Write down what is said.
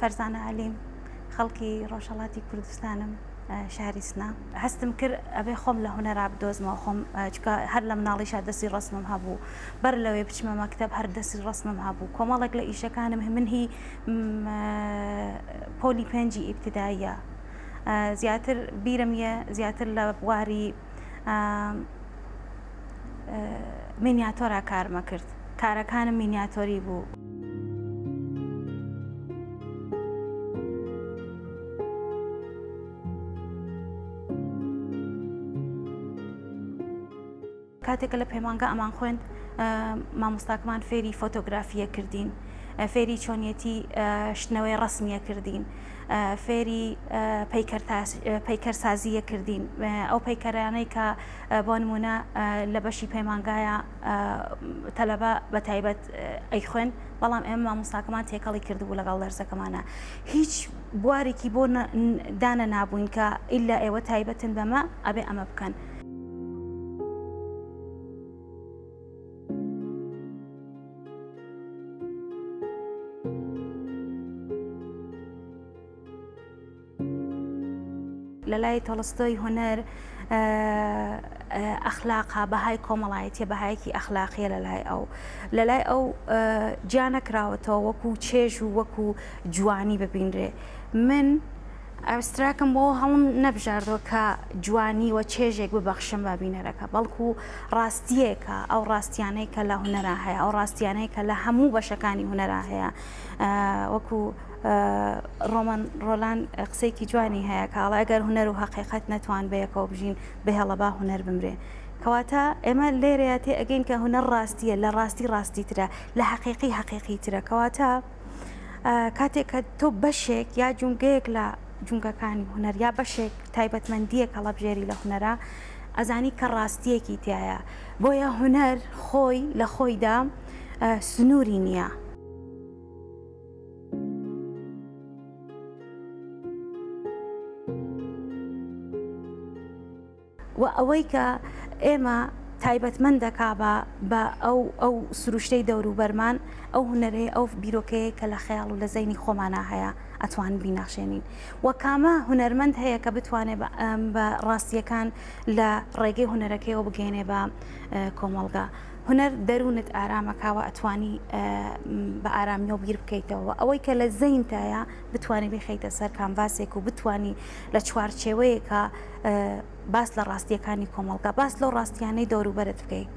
فەرزانە عەلیم خەڵکی ڕۆژهەڵاتی کوردستانم شاری سنا هەستم کرد ئەبێ خۆم لە هونەرا بدۆزمەوە خۆم چکە هەر لە مناڵیشا دەستی ڕسمم هەبوو بەر لەوێ بچمە مەکتەب هەر دەستی ڕسمم هەبوو کۆمەڵێک لە ئیشەکانم من هی پۆلی پێنجی ئیبتیداییە زیاتر بیرم یە زیاتر لە بواری مینیاتۆرا کارمە کرد کارەکانم مینیاتۆری بوو. کاتێکە لە پەیمانگا ئەمان خوێند مامۆستاکەمان فێری فۆتۆگرافیە کردین فێری چۆنیەتی شتنەوەی ڕسمیە کردین فێری پەیکەرسازیە کردین ئەو پەیکەرانەی کە بۆ نمونە لە بەشی پەیمانگایە تەلەبە بە تایبەت ئەی خوێن بەڵام ئێمە مامۆستاکەمان تێکەڵی کردبوو لەگەڵ دەرزەکەمانە هیچ بوارێکی بۆ دانە نابووین کە ئیلا ئێوە تایبەتن بەمە ئەبێ ئەمە بکەن. لەلای تۆڵستۆی هونەر ئەخلاقا بەهای کۆمەڵایەتیە بەهایەکی ئەخلاقیە لەلای ئەو جا نەکراوەتەوە وەکو چێژ و وەکو جوانی ببینرێ من ئەوستراکەم بۆ هەڵم نەبژاردەوە کە جوانی وە چێژێک ببەخشم بە بینەرەکە بەڵکو ڕاستیەکە ئەو ڕاستیانەی کە لە هونەرا هەیە ئەو ڕاستیانەی کە لە هەموو بەشەکانی هونەرا هەیە وەکو ڕۆمان ڕۆلان قسەیەکی جوانی هەیە کاڵ ئەگەر هونەر و حەقیقەت نەتوان بەیەکەوە بژین بهێڵە با هونەر بمرێ کەواتە ئێمە لێرەیە تێ ئەگەین کە هونەر ڕاستیە لە ڕاستی ترە لە حەقیقی ترە کەواتە کاتێک کە تۆ بەشێک یا جونگەیەک لە جونگەکانی هونەر یا بەشێک تایبەتمەندیەک هەڵەبژێری لە هونەرە ئەزانی کە ڕاستیەکی تایە بۆیە هونەر خۆی لە خۆیدا سنووری نییە. و ئەوەی کە ئێمە تایبەتمەند دەکا بە ئەو سروشتەی دەوروبەرمان ئەو هونەرەیە ئەو بیرۆکەیە کە لە خەیاڵ و لە زەینی خۆمانە هەیە ئەتوان بینەخشێنین وە کامە هونەرمەند هەیە کە بتوانێت بە ڕاستیەکان لە ڕێگەی هونەرەکەیەوە بگەێنێ بە کۆمەڵگا هونەر دەروونت ئارامەکاوە ئەتوانی بە ئارامیەوە بیر بکەیتەوە ئەوەی کە لە زەینتایە بتوانێت بخەیتە سەر کانڤاسێک و بتوانی لە چوارچێوەیەکە باس لە ڕاستیەکانی کۆمەڵگا باس لەو ڕاستیانەی دەوروبەرت بکەیت